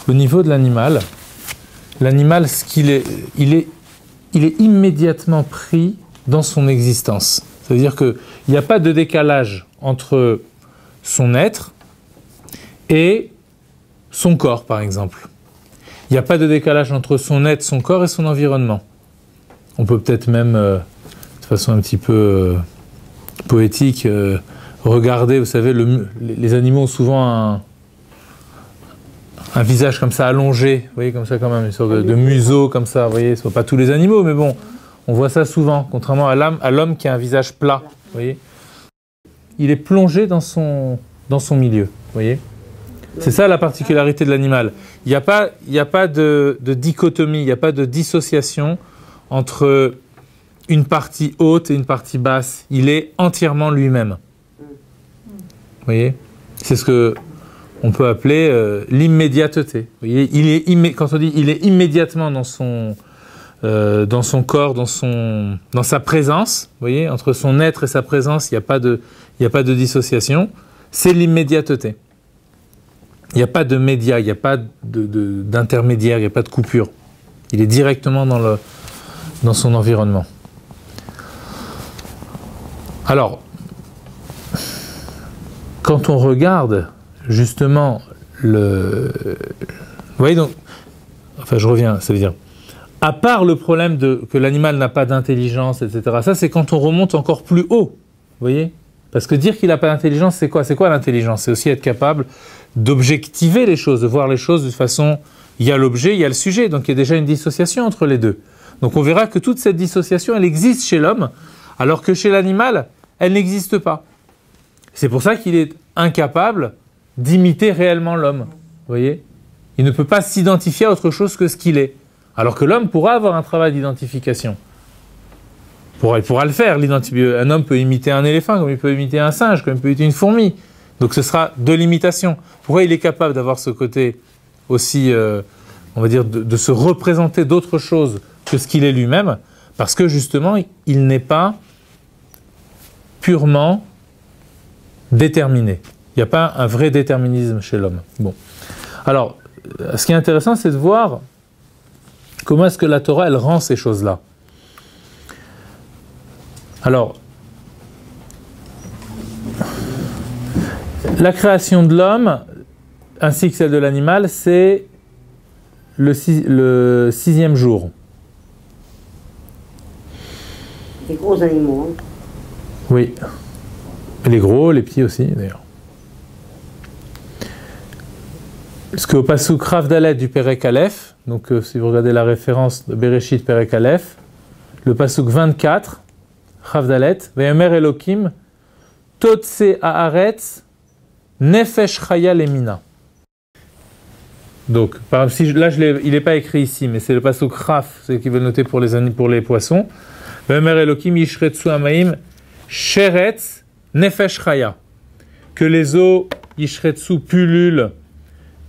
au niveau de l'animal, ce qu'il est, il est immédiatement pris dans son existence. C'est-à-dire qu'il n'y a pas de décalage entre son être et son corps, par exemple. Il n'y a pas de décalage entre son être, son corps et son environnement. On peut peut-être même, de façon un petit peu poétique, regarder, vous savez, les animaux ont souvent un visage comme ça allongé, vous voyez, comme ça quand même, une sorte de museau comme ça, vous voyez, ce ne sont pas tous les animaux, mais bon, on voit ça souvent, contrairement à l'homme qui a un visage plat, vous voyez. Il est plongé dans son milieu, vous voyez. C'est ça la particularité de l'animal. Il n'y a pas de dichotomie, il n'y a pas de dissociation entre une partie haute et une partie basse. Il est entièrement lui-même. Vous voyez? C'est ce que on peut appeler l'immédiateté. Vous voyez, quand on dit il est immédiatement dans son corps, dans sa présence, vous voyez, entre son être et sa présence, il n'y a pas de dissociation. C'est l'immédiateté. Il n'y a pas de média, il n'y a pas d'intermédiaire, il n'y a pas de coupure. Il est directement dans son environnement. Alors, quand on regarde justement vous voyez donc, enfin je reviens, ça veut dire, à part le problème que l'animal n'a pas d'intelligence, etc., ça c'est quand on remonte encore plus haut, vous voyez? Parce que dire qu'il n'a pas d'intelligence, c'est quoi? C'est quoi l'intelligence? C'est aussi être capable d'objectiver les choses, de voir les choses de façon... Il y a l'objet, il y a le sujet, donc il y a déjà une dissociation entre les deux. Donc on verra que toute cette dissociation, elle existe chez l'homme, alors que chez l'animal, elle n'existe pas. C'est pour ça qu'il est incapable d'imiter réellement l'homme, vous voyez? Il ne peut pas s'identifier à autre chose que ce qu'il est. Alors que l'homme pourra avoir un travail d'identification. Il pourra le faire. Un homme peut imiter un éléphant, comme il peut imiter un singe, comme il peut imiter une fourmi. Donc ce sera de l'imitation. Pourquoi il est capable d'avoir ce côté aussi, on va dire, de se représenter d'autre chose que ce qu'il est lui-même? Parce que justement, il n'est pas purement déterminé. Il n'y a pas un vrai déterminisme chez l'homme. Bon. Alors, ce qui est intéressant, c'est de voir comment est-ce que la Torah, elle rend ces choses-là. Alors, la création de l'homme, ainsi que celle de l'animal, c'est le 6e jour. Des gros animaux. Hein. Oui. Les gros, les petits aussi, d'ailleurs. Parce qu'au Passouk Rav Dalet du Perek Aleph, donc si vous regardez la référence de Bereshit Perek Aleph, le Passouk 24, Rav Dalet, Ve'emer Elokim, Totse Haaretz, Nefesh Chaya Lemina. Donc, par exemple, il n'est pas écrit ici, mais c'est le Passouk Raf, c'est ce qu'ils veulent noter pour les poissons. Ve'emer Elokim Yishretsu Amaim, Sheretz, Nefesh Chaya. Que les eaux Yishretsu pullulent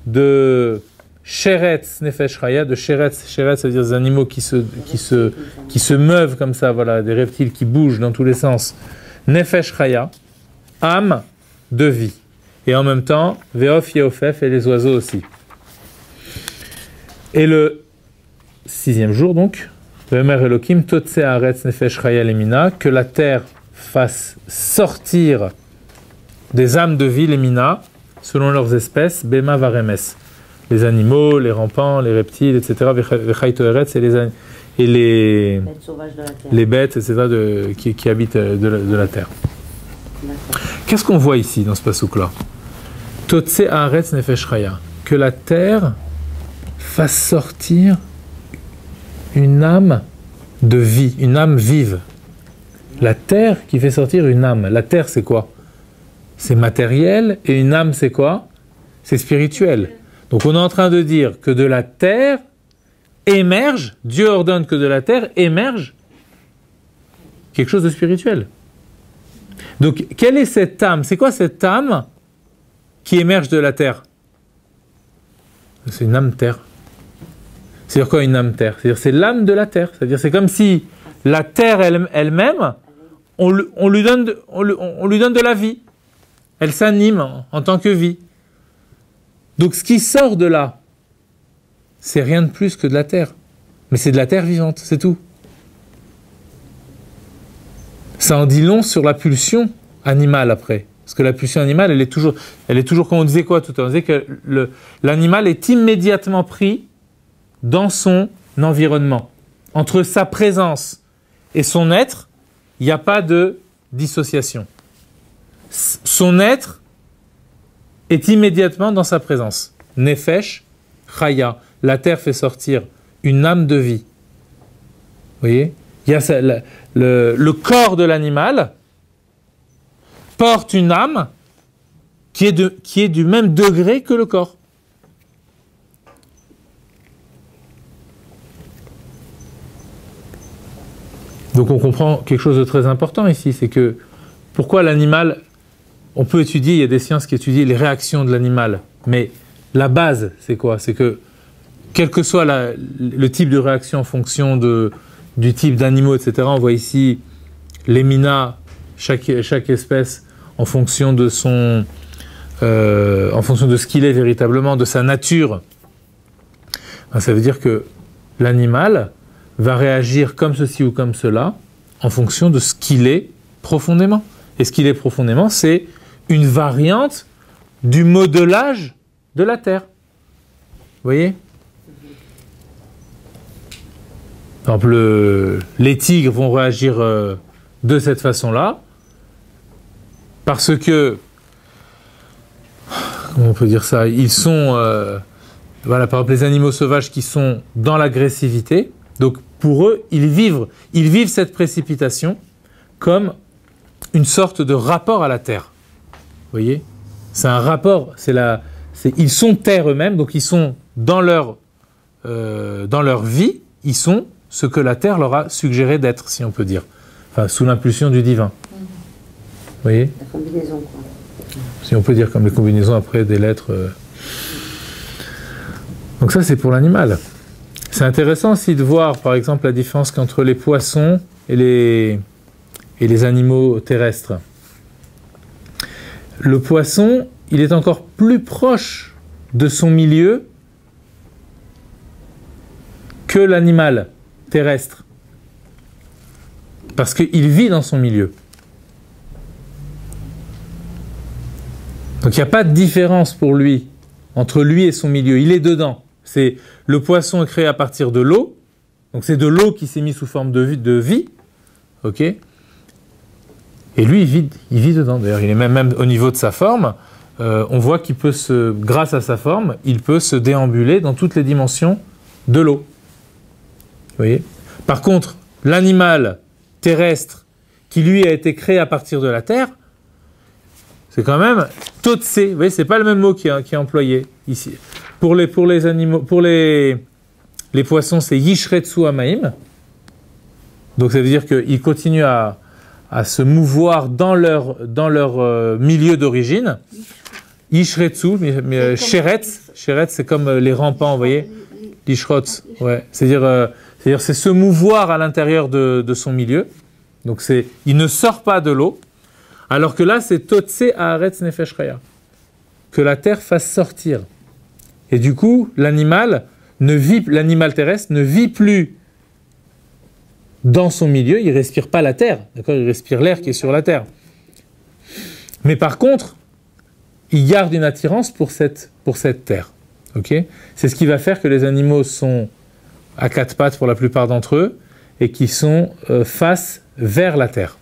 de Sheretz Nefesh Chaya, de Sheretz, Sheretz, ça veut dire des animaux qui se meuvent comme ça, voilà, des reptiles qui bougent dans tous les sens. Nefesh Chaya, âme de vie. Et en même temps, Veof Yeofef et les oiseaux aussi. Et le 6e jour donc, Ve'emer Elokim Totse Haaretz Nefesh Chaya Lemina, que la terre fasse sortir des âmes de vie, Lemina, selon leurs espèces, Bema Varemes. Les animaux, les rampants, les reptiles, etc. Et les Bêtes sauvages de la terre. Les bêtes, etc. qui habitent de la terre. Qu'est-ce qu'on voit ici dans ce passouk-là? Totse Haaretz Nefesh Chaya. Que la terre fasse sortir une âme de vie, une âme vive. La terre qui fait sortir une âme. La terre, c'est quoi? C'est matériel, et une âme, c'est quoi? C'est spirituel. Donc on est en train de dire que de la terre émerge, Dieu ordonne que de la terre émerge quelque chose de spirituel. Donc quelle est cette âme? C'est quoi cette âme qui émerge de la terre? C'est une âme terre. C'est-à-dire quoi une âme terre? C'est-à-dire c'est l'âme de la terre. C'est-à-dire c'est comme si la terre elle-même, on lui donne de la vie. Elle s'anime en tant que vie. Donc ce qui sort de là, c'est rien de plus que de la terre. Mais c'est de la terre vivante, c'est tout. Ça en dit long sur la pulsion animale après. Parce que la pulsion animale, elle est toujours comme on disait quoi tout à l'heure, on disait que l'animal est immédiatement pris dans son environnement. Entre sa présence et son être, il n'y a pas de dissociation. Son être est immédiatement dans sa présence. Nefesh, Chaya, la terre fait sortir une âme de vie. Vous voyez ? Il y a le corps de l'animal porte une âme qui est du même degré que le corps. Donc on comprend quelque chose de très important ici, c'est que pourquoi l'animal, on peut étudier, il y a des sciences qui étudient les réactions de l'animal, mais la base, c'est quoi ? C'est que quel que soit le type de réaction en fonction du type d'animaux, etc., on voit ici les minas, chaque espèce en fonction de ce qu'il est véritablement, de sa nature. Ça veut dire que l'animal va réagir comme ceci ou comme cela en fonction de ce qu'il est profondément. Et ce qu'il est profondément, c'est une variante du modelage de la Terre. Vous voyez ? Par exemple, les tigres vont réagir de cette façon-là, parce que, comment on peut dire ça, ils sont, voilà, par exemple, les animaux sauvages qui sont dans l'agressivité, donc pour eux, ils vivent cette précipitation comme une sorte de rapport à la terre. Vous voyez ? C'est un rapport, ils sont terre eux-mêmes, donc ils sont dans leur vie, ils sont ce que la terre leur a suggéré d'être, si on peut dire. Enfin, sous l'impulsion du divin. Vous voyez ? La combinaison, quoi. Si on peut dire comme les combinaisons après des lettres. Donc ça, c'est pour l'animal. C'est intéressant aussi de voir, par exemple, la différence entre les poissons et les animaux terrestres. Le poisson, il est encore plus proche de son milieu que l'animal terrestre. Parce qu'il vit dans son milieu. Donc il n'y a pas de différence pour lui, entre lui et son milieu. Il est dedans. Le poisson est créé à partir de l'eau. Donc c'est de l'eau qui s'est mise sous forme de vie. Ok ? Et lui, il vit dedans. D'ailleurs, il est même au niveau de sa forme. On voit qu'il peut grâce à sa forme, il peut se déambuler dans toutes les dimensions de l'eau. Vous voyez ? Par contre, l'animal terrestre qui lui a été créé à partir de la terre, c'est quand même totse. Vous voyez, c'est pas le même mot qui est employé ici. Pour les animaux, pour les poissons, c'est yishretsu amaim. Donc ça veut dire qu'ils continuent à se mouvoir dans leur milieu d'origine. Yishretsu, mais sheretz, c'est comme les rampants, vous voyez. Lishrotz, ouais. C'est-à-dire c'est se mouvoir à l'intérieur de son milieu. Donc il ne sort pas de l'eau. Alors que là, c'est Totse Haaretz Nefesh Chaya. Que la terre fasse sortir. Et du coup, l'animal terrestre ne vit plus dans son milieu, il ne respire pas la terre. D'accord ? Il respire l'air qui est sur la terre. Mais par contre, il garde une attirance pour cette terre. Okay ? C'est ce qui va faire que les animaux sont à quatre pattes pour la plupart d'entre eux et qui sont face vers la terre.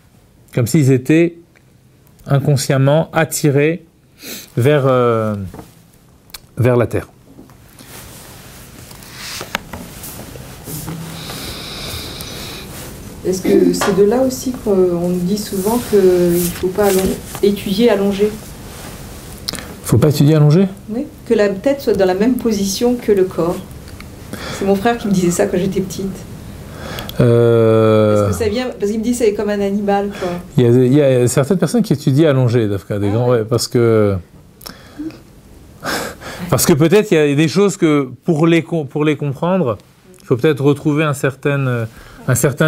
Comme s'ils étaient inconsciemment attirés vers la terre. Est-ce que c'est de là aussi qu'on nous dit souvent qu'il ne faut pas étudier allongé ? Il ne faut pas étudier allongé ? Oui, que la tête soit dans la même position que le corps. C'est mon frère qui me disait ça quand j'étais petite. Est-ce que ça vient... Parce qu'il me dit que c'est comme un animal, quoi. Il y a certaines personnes qui étudient allongé, ouais, parce que peut-être il y a des choses que pour les comprendre, il faut peut-être retrouver un certain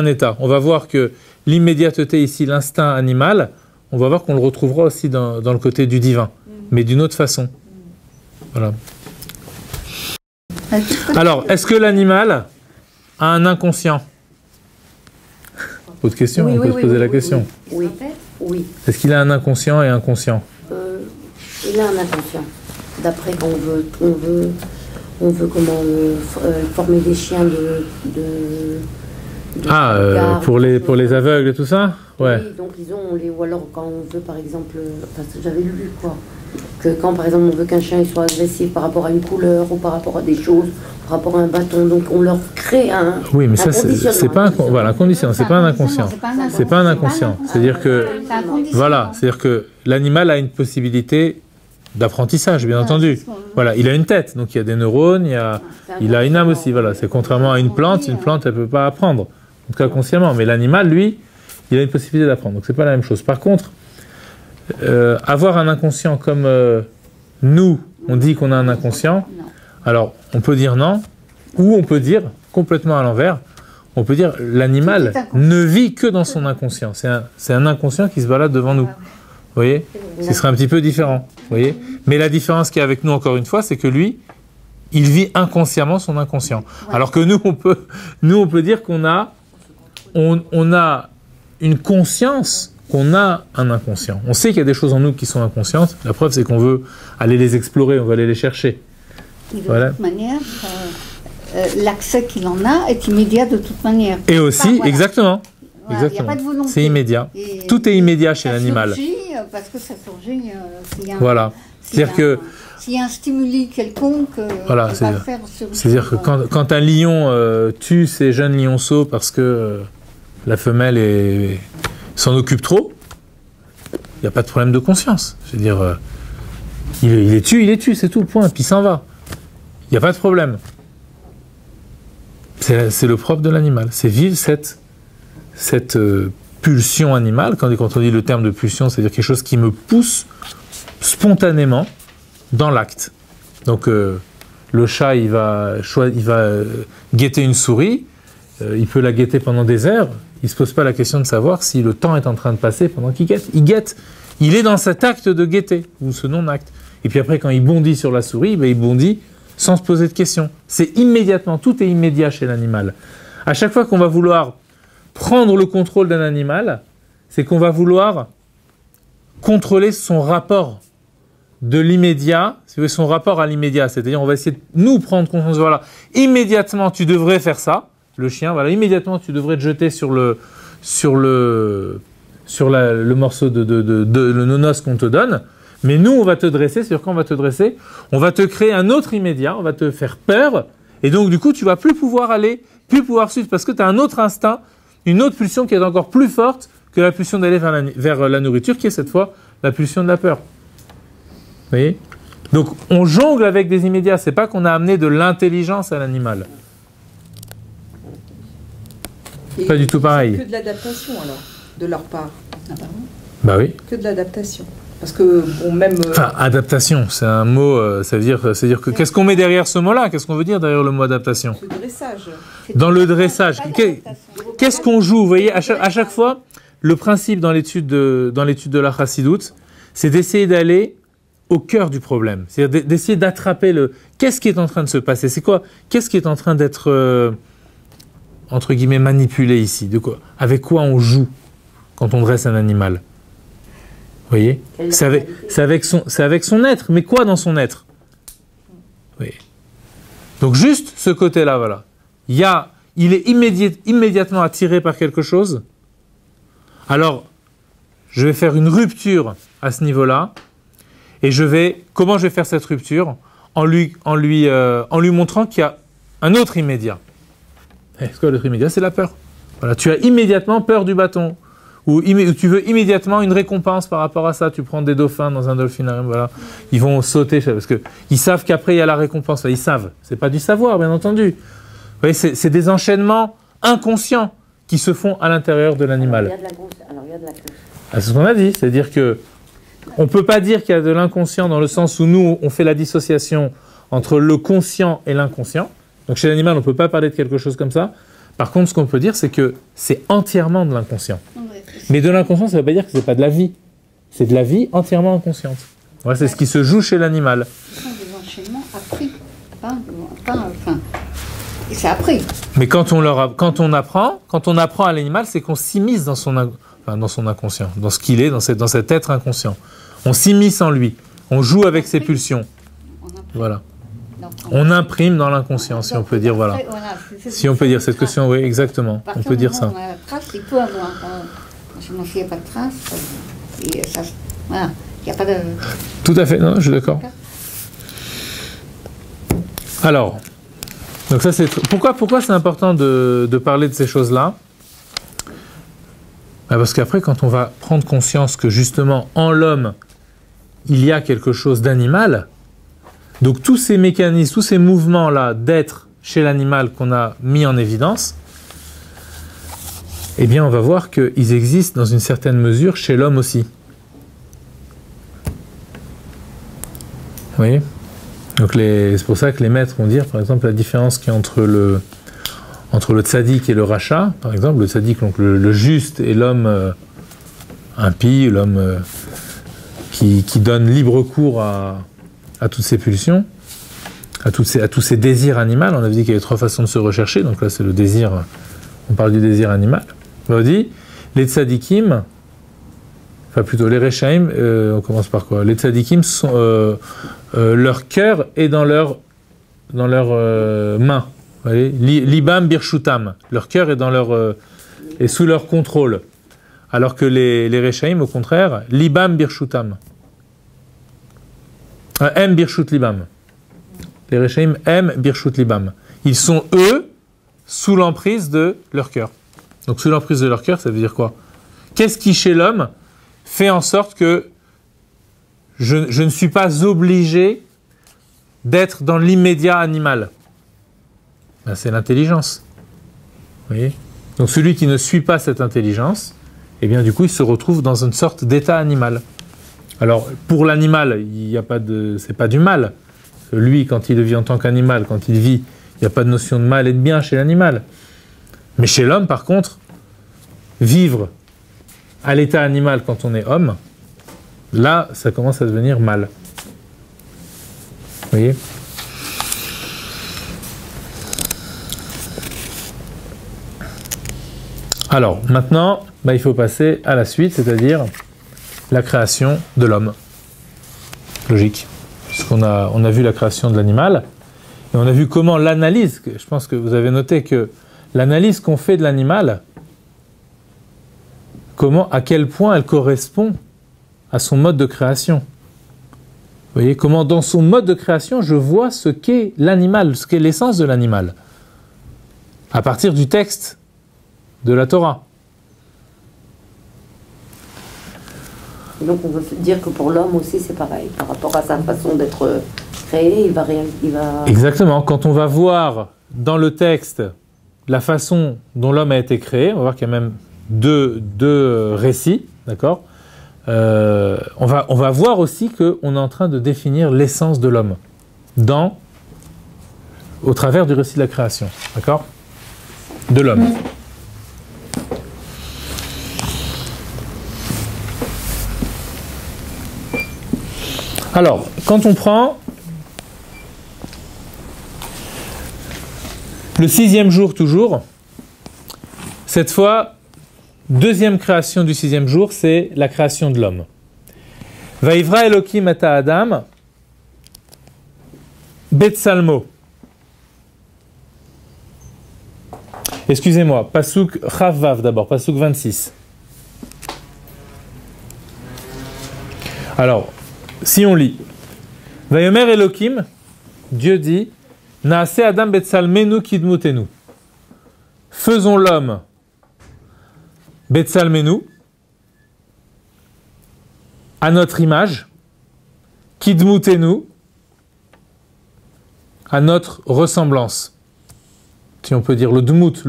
état. On va voir que l'immédiateté ici, l'instinct animal, on va voir qu'on le retrouvera aussi dans le côté du divin, mais d'une autre façon. Voilà. Alors, est-ce que l'animal a un inconscient? Autre question, on peut se poser la question. Oui, oui. Est-ce qu'il a un inconscient et inconscient? Il a un inconscient. D'après quand on veut comment former des chiens de garde, pour les aveugles et tout ça? Ouais. Oui, donc ou alors quand on veut par exemple, parce que j'avais lu quoi, que quand par exemple on veut qu'un chien il soit agressif par rapport à une couleur ou par rapport à des choses, par rapport à un bâton, donc on leur crée un. Oui, mais ça c'est pas un conditionnement, c'est pas un inconscient. C'est pas un inconscient. C'est-à-dire que voilà, c'est-à-dire que l'animal a une possibilité d'apprentissage, bien entendu. Voilà, il a une tête, donc il y a des neurones, il a une âme aussi. Voilà, c'est contrairement à une plante elle peut pas apprendre, en tout cas consciemment. Mais l'animal, lui, il a une possibilité d'apprendre. Donc c'est pas la même chose. Par contre, avoir un inconscient comme nous, on dit qu'on a un inconscient. Alors, on peut dire non, ou on peut dire complètement à l'envers. On peut dire l'animal ne vit que dans son inconscient. C'est un inconscient qui se balade devant nous. Vous voyez? Ce serait un petit peu différent. Vous voyez? Mais la différence qu'il y a avec nous, encore une fois, c'est que lui, il vit inconsciemment son inconscient. Alors que nous, on peut dire qu'on a une conscience qu'on a un inconscient. On sait qu'il y a des choses en nous qui sont inconscientes. La preuve, c'est qu'on veut aller les explorer, on veut aller les chercher. Et de toute manière, l'accès qu'il en a est immédiat de toute manière. Et aussi, exactement. Voilà, Exactement. y a pas de volonté. C'est immédiat. Et tout est immédiat chez l'animal. Ça surgit parce que ça surgit. S'il y a voilà. C'est-à-dire que s'il y a un stimuli quelconque, voilà, on va faire surgir. C'est-à-dire que quand un lion tue ses jeunes lionceaux parce que la femelle s'en occupe trop, il n'y a pas de problème de conscience. Je veux dire, il les tue, c'est tout le point, puis il s'en va. Il n'y a pas de problème. C'est le propre de l'animal. C'est vivre cette pulsion animale. Quand on dit le terme de pulsion, c'est-à-dire quelque chose qui me pousse spontanément dans l'acte. Donc le chat, il va guetter une souris, il peut la guetter pendant des heures, il ne se pose pas la question de savoir si le temps est en train de passer pendant qu'il guette. Il guette. Il est dans cet acte de guetter, ou ce non-acte. Et puis après, quand il bondit sur la souris, il bondit sans se poser de questions. C'est immédiatement, tout est immédiat chez l'animal. À chaque fois qu'on va vouloir prendre le contrôle d'un animal, c'est qu'on va vouloir contrôler son rapport de l'immédiat, son rapport à l'immédiat. C'est-à-dire, on va essayer de nous prendre conscience, voilà, immédiatement tu devrais faire ça, le chien, voilà, immédiatement tu devrais te jeter sur le morceau le nonos qu'on te donne, mais nous on va te dresser, c'est-à-dire quand on va te dresser, on va te créer un autre immédiat, on va te faire peur, et donc du coup tu vas plus pouvoir suivre, parce que tu as un autre instinct, une autre pulsion qui est encore plus forte que la pulsion d'aller vers la nourriture, qui est cette fois la pulsion de la peur. Vous voyez? Donc on jongle avec des immédiats, c'est pas qu'on a amené de l'intelligence à l'animal. Et pas du tout pareil. Que de l'adaptation alors, de leur part. Bah oui. Que de l'adaptation. Parce que, bon, même... Enfin, adaptation, c'est un mot, ça veut dire que... Qu'est-ce qu'on met derrière ce mot-là? Qu'est-ce qu'on veut dire derrière le mot adaptation? Le dressage. Dans le dressage, qu'est-ce qu'on joue? Vous voyez, à chaque fois, le principe dans l'étude de la chassidoute, c'est d'essayer d'aller au cœur du problème. C'est-à-dire d'essayer d'attraper qu'est-ce qui est en train de se passer? C'est quoi? Qu'est-ce qui est en train d'être, entre guillemets, manipulé ici? De quoi? Avec quoi on joue quand on dresse un animal? Vous voyez? C'est avec son être. Mais quoi dans son être? Oui. Donc juste ce côté-là, voilà. Il est immédiatement attiré par quelque chose. Alors, je vais faire une rupture à ce niveau-là. Et comment je vais faire cette rupture? En lui montrant qu'il y a un autre immédiat. Et ce que l'autre immédiat, c'est la peur. Voilà, tu as immédiatement peur du bâton. Ou tu veux immédiatement une récompense par rapport à ça. Tu prends des dauphins dans un dolphinarium, voilà. Ils vont sauter, parce qu'ils savent qu'après il y a la récompense. Enfin, ils savent. C'est pas du savoir, bien entendu. Vous voyez, c'est des enchaînements inconscients qui se font à l'intérieur de l'animal. Il y a de l'inconscient. C'est ce qu'on a dit. C'est-à-dire que on peut pas dire qu'il y a de l'inconscient dans le sens où nous, on fait la dissociation entre le conscient et l'inconscient. Donc chez l'animal, on peut pas parler de quelque chose comme ça. Par contre, ce qu'on peut dire, c'est que c'est entièrement de l'inconscient. Mais de l'inconscient, ça ne veut pas dire que ce n'est pas de la vie. C'est de la vie entièrement inconsciente. Voilà, c'est ce qui se joue chez l'animal. Ce sont des enchaînements appris. pas. Enfin, c'est appris. Mais quand on apprend à l'animal, c'est qu'on s'immisce dans son inconscient, dans ce qu'il est, dans cet être inconscient. On s'immisce en lui. On joue avec ses pulsions. Voilà. On imprime dans l'inconscient, si on peut dire, voilà. Si on peut dire cette question, oui, exactement. On peut dire ça. La trace, il peut avoir. S'il n'y a pas de trace, et ça, voilà. Il n'y a pas de. Tout à fait, non, je suis d'accord. Alors, donc ça c'est pourquoi c'est important de parler de ces choses-là? Parce qu'après, quand on va prendre conscience que justement en l'homme il y a quelque chose d'animal, donc tous ces mécanismes, tous ces mouvements-là d'être chez l'animal qu'on a mis en évidence, eh bien on va voir qu'ils existent dans une certaine mesure chez l'homme aussi. Vous voyez? Donc c'est pour ça que les maîtres vont dire, par exemple, la différence qu'il y a entre le tzaddik et le rachat. Par exemple, le tzaddik, donc le juste, et l'homme impie, l'homme qui donne libre cours à toutes ses pulsions, à tous ces désirs animaux. On avait dit qu'il y avait 3 façons de se rechercher, donc là c'est le désir, on parle du désir animal. On dit, les tzadikim, enfin plutôt les rechaim, on commence par quoi? Les tzadikim sont... leur cœur est dans leurs mains. Libam birshutam. Leur cœur est est sous leur contrôle. Alors que les rechaim, au contraire, libam birshutam. Em birshut libam. Les rechaim em birshut libam. Ils sont eux sous l'emprise de leur cœur. Donc sous l'emprise de leur cœur, ça veut dire quoi? Qu'est-ce qui chez l'homme fait en sorte que je ne suis pas obligé d'être dans l'immédiat animal? Ben, c'est l'intelligence. Vous voyez? Donc celui qui ne suit pas cette intelligence, eh bien du coup il se retrouve dans une sorte d'état animal. Alors pour l'animal, c'est pas du mal. Lui, quand il vit en tant qu'animal, quand il vit, il n'y a pas de notion de mal et de bien chez l'animal. Mais chez l'homme, par contre, vivre à l'état animal quand on est homme, là, ça commence à devenir mal. Vous voyez? Alors, maintenant, il faut passer à la suite, c'est-à-dire la création de l'homme. Logique. Parce qu'on a vu la création de l'animal, et on a vu comment l'analyse, je pense que vous avez noté que l'analyse qu'on fait de l'animal, à quel point elle correspond à son mode de création. Vous voyez, comment dans son mode de création, je vois ce qu'est l'animal, ce qu'est l'essence de l'animal, à partir du texte de la Torah. Donc on veut dire que pour l'homme aussi c'est pareil, par rapport à sa façon d'être créé, il va... Exactement, quand on va voir dans le texte la façon dont l'homme a été créé, on va voir qu'il y a même deux récits, d'accord? On va voir aussi qu'on est en train de définir l'essence de l'homme au travers du récit de la création, d'accord? De l'homme. Alors, quand on prend le 6e jour toujours, cette fois, deuxième création du 6e jour, c'est la création de l'homme. Vaivra Elokim et Adam, Betsalmo. Excusez-moi, Pasuk Chavvav d'abord, Pasuk 26. Alors, si on lit, Vayomer Elokim, Dieu dit, Naase Adam Betsalmenu Kidmutenu. Faisons l'homme Betsalmenu, à notre image, Kidmutenu, à notre ressemblance. Si on peut dire le dmut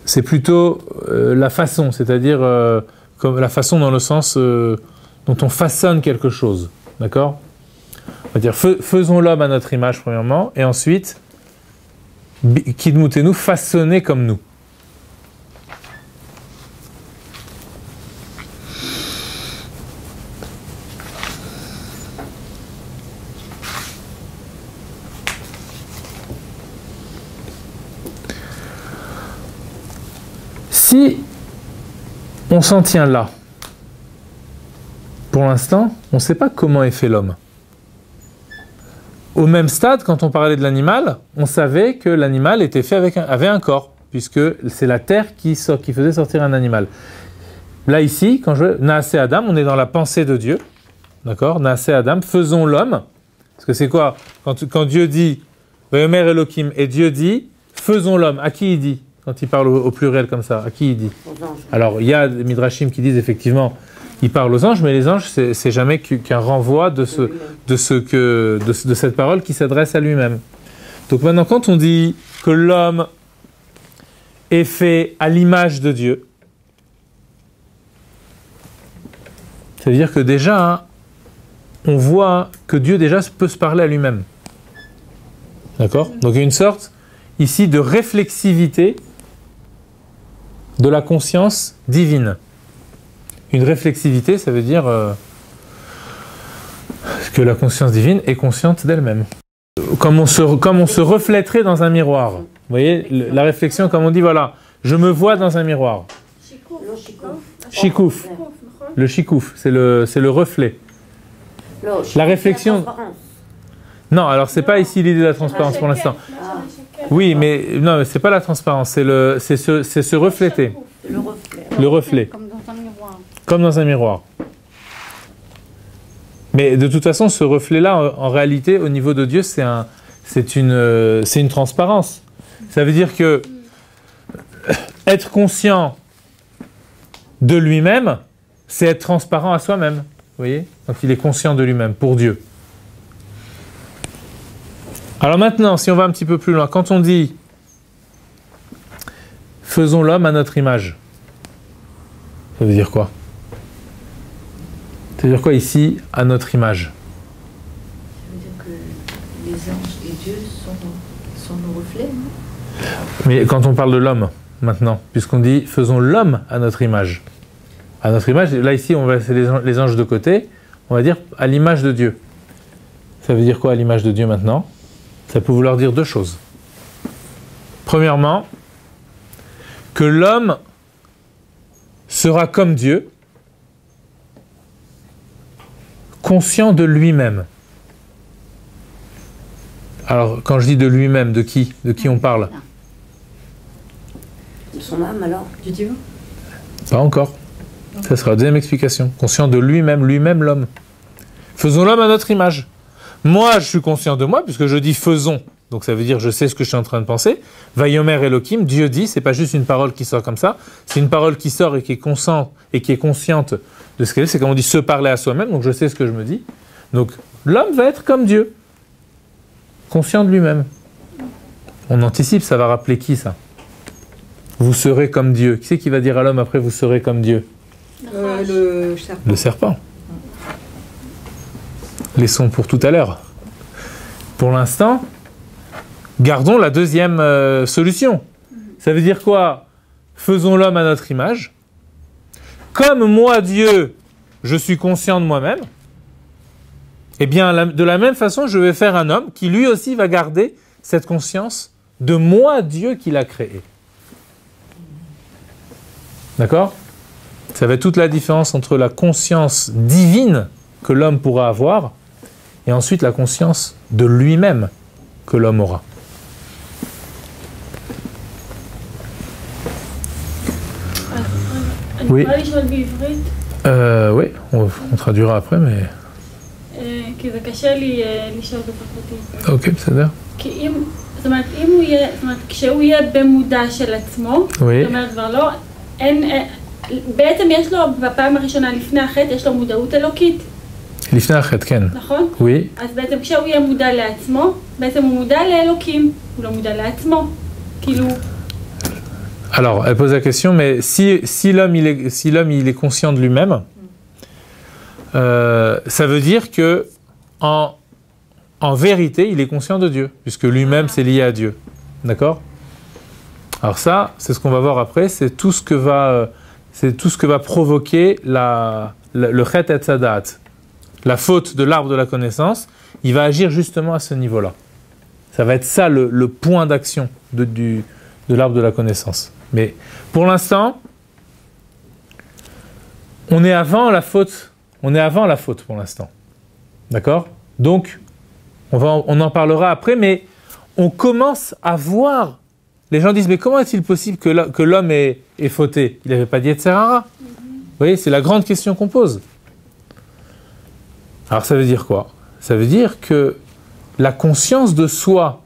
c'est plutôt la façon, c'est-à-dire comme la façon dans le sens dont on façonne quelque chose, d'accord? On va dire faisons l'homme à notre image premièrement, et ensuite Kidmutenu, façonner comme nous. Si on s'en tient là, pour l'instant, on ne sait pas comment est fait l'homme. Au même stade, quand on parlait de l'animal, on savait que l'animal était fait avait un corps, puisque c'est la terre qui faisait sortir un animal. Là, ici, quand Naasé Adam, on est dans la pensée de Dieu. D'accord? Naasé Adam, faisons l'homme. Parce que c'est quoi? Quand Dieu dit Vayomer Elohim, et Dieu dit faisons l'homme, à qui il dit? Quand il parle au pluriel comme ça, à qui il dit? Aux anges. Alors, il y a des Midrashim qui disent effectivement, il parle aux anges, mais les anges, c'est jamais qu'un renvoi de cette parole qui s'adresse à lui-même. Donc maintenant, quand on dit que l'homme est fait à l'image de Dieu, ça veut dire que déjà, on voit que Dieu déjà peut se parler à lui-même. D'accord? Donc il y a une sorte ici de réflexivité de la conscience divine. Une réflexivité, ça veut dire que la conscience divine est consciente d'elle-même. Comme on se reflèterait dans un miroir. Vous voyez, la réflexion, comme on dit, voilà, je me vois dans un miroir. Shikouf. Le shikouf, c'est le reflet. La réflexion... Non, alors c'est pas ici l'idée de la transparence pour l'instant. Oui, mais non, c'est pas la transparence, c'est se refléter. Le reflet. Comme dans un miroir. Comme dans un miroir. Mais de toute façon, ce reflet-là, en réalité, au niveau de Dieu, c'est une transparence. Ça veut dire que être conscient de lui-même, c'est être transparent à soi-même. Vous voyez? Quand il est conscient de lui-même, pour Dieu. Alors maintenant, si on va un petit peu plus loin, quand on dit « faisons l'homme à notre image », ça veut dire quoi? Ça veut dire quoi ici, à notre image? Ça veut dire que les anges et Dieu sont nos reflets, non? Mais quand on parle de l'homme, maintenant, puisqu'on dit « faisons l'homme à notre image », à notre image, là ici on va laisser les anges de côté, on va dire à l'image de Dieu. Ça veut dire quoi à l'image de Dieu maintenant? Ça peut vouloir dire deux choses. Premièrement, que l'homme sera comme Dieu, conscient de lui-même. Alors, quand je dis de lui-même, de qui? De qui on parle? De son âme alors? Du divin? Pas encore. Ça sera la deuxième explication. Conscient de lui-même l'homme. Faisons l'homme à notre image. Moi, je suis conscient de moi, puisque je dis faisons. Donc ça veut dire je sais ce que je suis en train de penser. Vayomer Elohim, Dieu dit, c'est pas juste une parole qui sort comme ça, c'est une parole qui sort et qui est consciente de ce qu'elle est. C'est comme on dit se parler à soi-même, donc je sais ce que je me dis. Donc l'homme va être comme Dieu, conscient de lui-même. On anticipe, ça va rappeler qui ça? Vous serez comme Dieu. Qui c'est qui va dire à l'homme après vous serez comme Dieu? Le serpent. Le serpent. Laissons pour tout à l'heure. Pour l'instant, gardons la deuxième solution. Ça veut dire quoi? Faisons l'homme à notre image. Comme moi, Dieu, je suis conscient de moi-même, eh bien, de la même façon, je vais faire un homme qui lui aussi va garder cette conscience de moi, Dieu, qui l'a créé. D'accord? Ça va être toute la différence entre la conscience divine que l'homme pourra avoir et ensuite la conscience de lui-même que l'homme aura. Oui. Oui, on traduira après, mais... Ok, בסדר. זאת אומרת, כשהוא יהיה במודע של עצמו, זאת אומרת, כבר לא, בעצם יש לו, בפעם הראשונה לפני החטא, יש לו מודעות אלוקית. לפני החטא, כן. נכון? Oui. אז בעצם כשהוא יהיה מודע לעצמו, בעצם הוא מודע לאלוקים, הוא לא מודע לעצמו. כאילו... Alors, elle pose la question, mais si l'homme il est conscient de lui-même, ça veut dire que en vérité, il est conscient de Dieu, puisque lui-même c'est lié à Dieu. D'accord? Alors ça, c'est ce qu'on va voir après, c'est tout ce que va provoquer le chet et sadat, la faute de l'arbre de la connaissance. Il va agir justement à ce niveau-là. Ça va être ça le point d'action de l'arbre de la connaissance. Mais pour l'instant, on est avant la faute. On est avant la faute pour l'instant. D'accord? Donc, on en parlera après, mais on commence à voir. Les gens disent, mais comment est-il possible que l'homme ait fauté? Il n'avait pas dit Yetzer Hara. Vous voyez, c'est la grande question qu'on pose. Alors ça veut dire quoi? Ça veut dire que la conscience de soi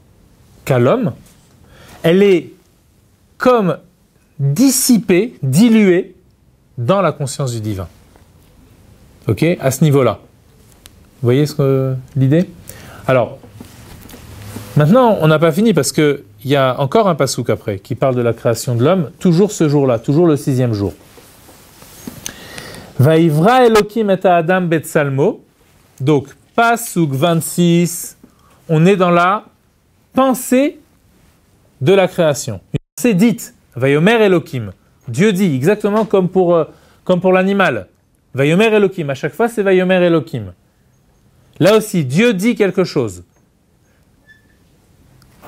qu'a l'homme, elle est comme dissipée, diluée dans la conscience du divin. Ok? À ce niveau-là. Vous voyez l'idée? Alors, maintenant, on n'a pas fini parce qu'il y a encore un passouk après qui parle de la création de l'homme, toujours ce jour-là, toujours le 6e jour. Vaïvra Elokim et Adam Betsalmo. Donc, passouk 26, on est dans la pensée de la création. Une pensée dite, Vayomer Elokim. Dieu dit, exactement comme pour l'animal. Vayomer Elokim, à chaque fois c'est Vayomer Elokim. Là aussi, Dieu dit quelque chose.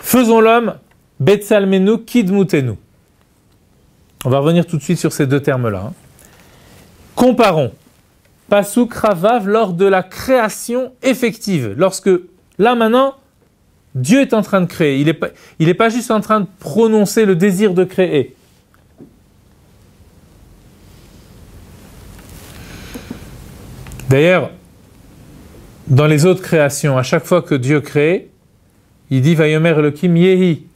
Faisons l'homme, Betsalmenu, Kidmutenu. On va revenir tout de suite sur ces deux termes-là. Comparons. Passouk Ravav lors de la création effective. Lorsque, là maintenant, Dieu est en train de créer. Il n'est pas juste en train de prononcer le désir de créer. D'ailleurs, dans les autres créations, à chaque fois que Dieu crée, il dit Vayomer Elokim Yehi.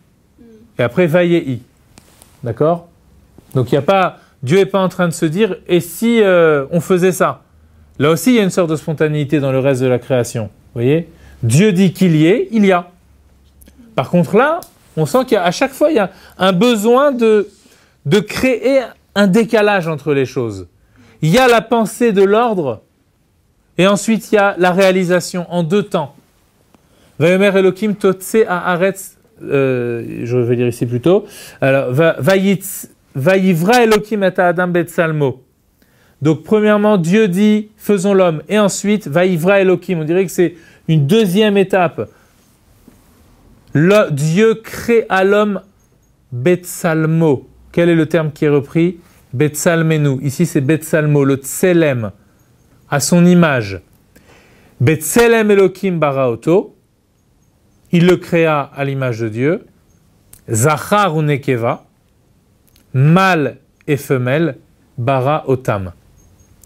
Et après Vayehi. D'accord? Donc Dieu n'est pas en train de se dire et si on faisait ça? Là aussi, il y a une sorte de spontanéité dans le reste de la création. Vous voyez? Dieu dit qu'il y ait, il y a. Par contre là, on sent qu'à chaque fois, il y a un besoin de créer un décalage entre les choses. Il y a la pensée de l'ordre et ensuite il y a la réalisation en deux temps. Vayomer Elokim Totse Haaretz, je vais lire ici plutôt. Alors, Vayivra Elokim et Adam Betsalmo. Donc, premièrement, Dieu dit, faisons l'homme. Et ensuite, Vayivra Elokim. On dirait que c'est une deuxième étape. Dieu crée à l'homme Betsalmo. Quel est le terme qui est repris? Betsalmenu. Ici, c'est Betsalmo, le Tselem, à son image. Betselem Elokim Baraoto. Il le créa à l'image de Dieu. Zachar ou Nekeva. Mâle et femelle. Bara Otam.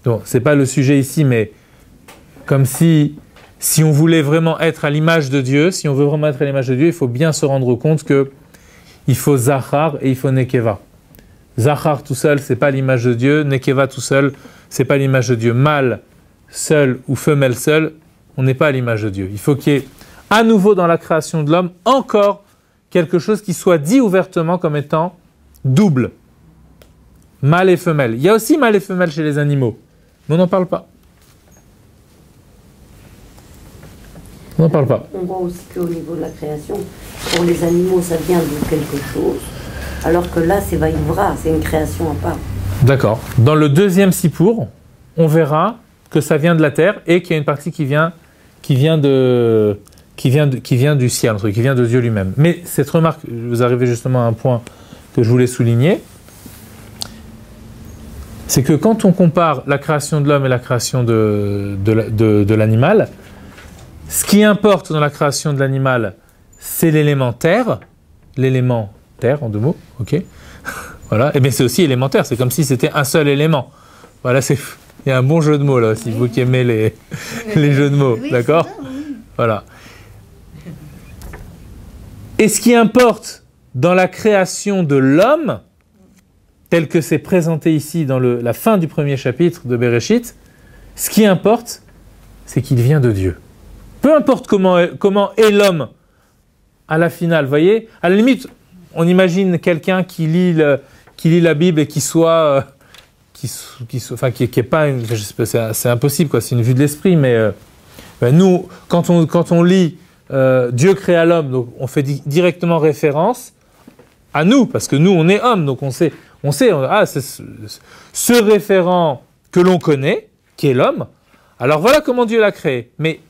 Donc, ce n'est pas le sujet ici, mais comme si on voulait vraiment être à l'image de Dieu, si on veut vraiment être à l'image de Dieu, il faut bien se rendre compte qu'il faut Zachar et il faut Nekeva. Zachar tout seul, ce n'est pas l'image de Dieu. Nekeva tout seul, ce n'est pas l'image de Dieu. Mâle seul ou femelle seule, on n'est pas à l'image de Dieu. Il faut qu'il y ait à nouveau dans la création de l'homme encore quelque chose qui soit dit ouvertement comme étant double. Mâle et femelle. Il y a aussi mâle et femelle chez les animaux. Mais on n'en parle pas. On n'en parle pas. On voit aussi qu'au niveau de la création, pour les animaux, ça vient de quelque chose. Alors que là, c'est Vaïvra, c'est une création à part. D'accord. Dans le deuxième Sipour, on verra que ça vient de la terre et qu'il y a une partie qui vient du ciel, qui vient de Dieu lui-même. Mais cette remarque, vous arrivez justement à un point que je voulais souligner, c'est que quand on compare la création de l'homme et la création de l'animal, ce qui importe dans la création de l'animal, c'est l'élément terre en deux mots, ok. Voilà, et bien c'est aussi élémentaire, c'est comme si c'était un seul élément. Voilà, il y a un bon jeu de mots là, si vous qui aimez les jeux de mots, oui, d'accord? Voilà. Et ce qui importe dans la création de l'homme, tel que c'est présenté ici dans la fin du premier chapitre de Bereshit, ce qui importe, c'est qu'il vient de Dieu. Peu importe comment est l'homme à la finale, voyez, à la limite, on imagine quelqu'un qui lit la Bible et qui est pas une, je sais pas, c'est impossible quoi, c'est une vue de l'esprit, mais nous, quand on lit Dieu créa l'homme, donc on fait directement référence à nous, parce que nous on est hommes, donc on sait, c'est ce référent que l'on connaît, qui est l'homme. Alors voilà comment Dieu l'a créé. Mais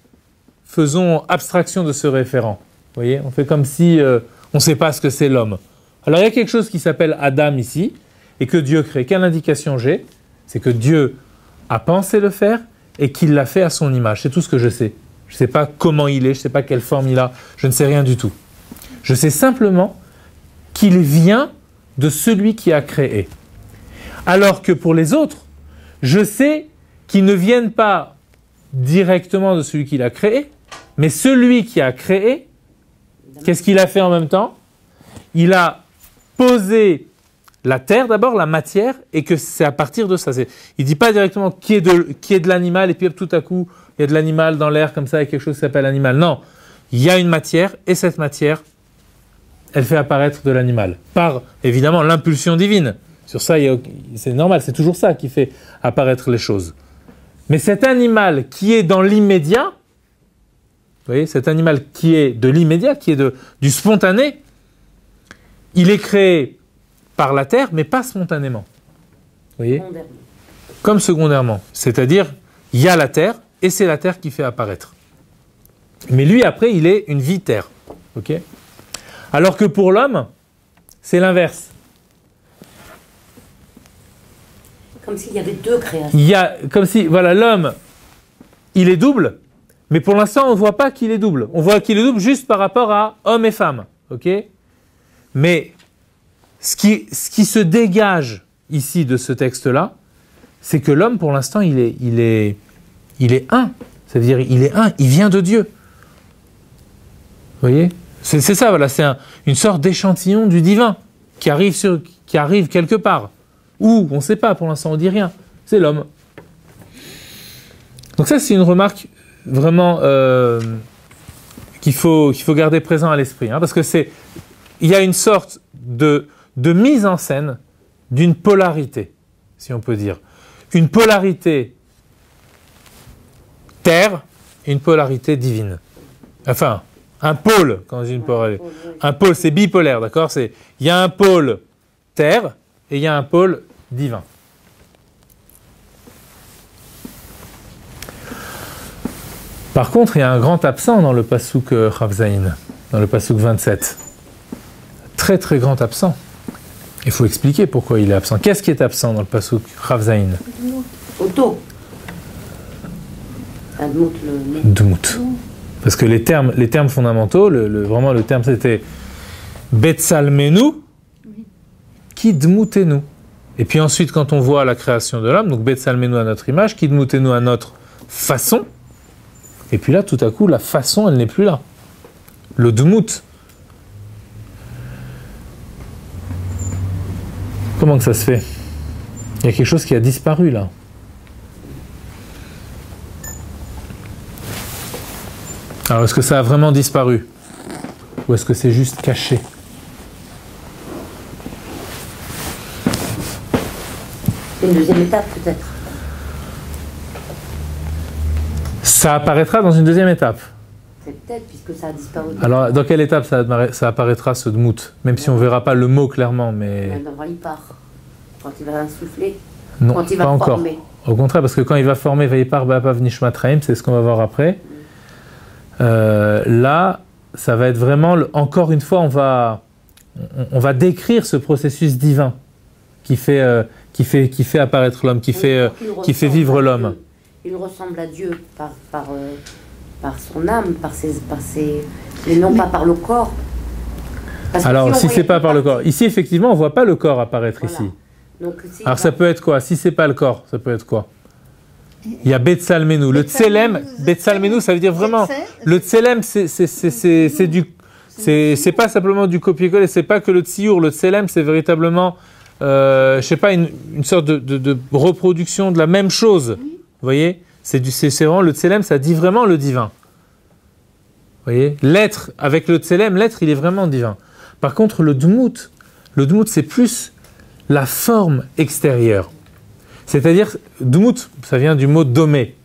faisons abstraction de ce référent. Vous voyez, on fait comme si on ne sait pas ce que c'est l'homme. Alors il y a quelque chose qui s'appelle Adam ici, et que Dieu crée. Quelle indication j'ai? C'est que Dieu a pensé le faire, et qu'il l'a fait à son image. C'est tout ce que je sais. Je ne sais pas comment il est, je ne sais pas quelle forme il a, je ne sais rien du tout. Je sais simplement qu'il vient de celui qui a créé. Alors que pour les autres, je sais qu'ils ne viennent pas directement de celui qui l'a créé, mais celui qui a créé, qu'est-ce qu'il a fait en même temps? Il a posé la terre d'abord, la matière, et que c'est à partir de ça. Il ne dit pas directement qui est de l'animal, et puis tout à coup, il y a de l'animal dans l'air comme ça, et quelque chose qui s'appelle animal. Non, il y a une matière, et cette matière, elle fait apparaître de l'animal. Par, évidemment, l'impulsion divine. Sur ça, c'est normal, c'est toujours ça qui fait apparaître les choses. Mais cet animal qui est dans l'immédiat, vous voyez, cet animal qui est de l'immédiat, qui est du spontané, il est créé par la terre, mais pas spontanément. Vous voyez ? Comme secondairement. C'est-à-dire, il y a la terre, et c'est la terre qui fait apparaître. Mais lui, après, il est une vie terre. Ok ? Alors que pour l'homme, c'est l'inverse. Comme s'il y avait deux créations. Comme si, voilà, l'homme, il est double, mais pour l'instant, on ne voit pas qu'il est double. On voit qu'il est double juste par rapport à homme et femme. Ok ? Mais ce qui se dégage ici de ce texte-là, c'est que l'homme, pour l'instant, il est un. C'est-à-dire, il est un, il vient de Dieu. Vous voyez ? C'est ça, voilà, c'est une sorte d'échantillon du divin qui arrive quelque part. Où, on ne sait pas, pour l'instant, on ne dit rien. C'est l'homme. Donc ça, c'est une remarque vraiment qu'il faut garder présent à l'esprit. Hein, parce que il y a une sorte de mise en scène d'une polarité, si on peut dire. Une polarité terre et une polarité divine. Enfin, un pôle, quand je dis une polarité. Un pôle, c'est bipolaire, d'accord ? Il y a un pôle terre et il y a un pôle divin. Par contre, il y a un grand absent dans le passouk Chav Zayin, dans le passouk 27. Très très grand absent. Il faut expliquer pourquoi il est absent. Qu'est-ce qui est absent dans le passouk Chav Zayin ? Auto. Dmout. Parce que les termes fondamentaux, vraiment le terme c'était Betsalmenu, qui dmoutenu. Et puis ensuite, quand on voit la création de l'homme, donc Betsalmenu à notre image, qui dmoutenu à notre façon, et puis là, tout à coup, la façon, elle n'est plus là. Le dmout. Comment que ça se fait ? Il y a quelque chose qui a disparu là. Alors, est-ce que ça a vraiment disparu ? Ou est-ce que c'est juste caché ? Une deuxième étape, peut-être. Ça apparaîtra dans une deuxième étape. C'est peut-être, puisque ça a disparu. Alors, dans quelle étape ça apparaîtra, ce dmout ? Même si on ne verra pas le mot clairement, mais... Quand il part. Quand il va insuffler. Non, quand il va pas encore. former. Au contraire, parce que quand il va former Vaipar Ba'apav Nishmat Chaim, c'est ce qu'on va voir après. Là, ça va être vraiment, encore une fois, on va décrire ce processus divin qui fait apparaître l'homme, qui fait vivre l'homme. Il ressemble à Dieu par son âme, mais non pas par le corps. Alors, si c'est pas par le corps, ici effectivement, on voit pas le corps apparaître ici. Donc, alors ça peut être quoi? Si c'est pas le corps, ça peut être quoi? Il y a Betsalmenu. Le Tselem, Betsalmenu, ça veut dire vraiment. Le Tselem, c'est pas simplement du copier-coller, c'est pas que le Tsiour. Le Tselem, c'est véritablement, je sais pas, une sorte de reproduction de la même chose. Vous voyez? C'est vraiment le Tselem, ça dit vraiment le divin. Vous voyez? L'être, avec le Tselem, l'être, il est vraiment divin. Par contre, le Dmout, c'est plus la forme extérieure. C'est-à-dire, Dmout, ça vient du mot domé.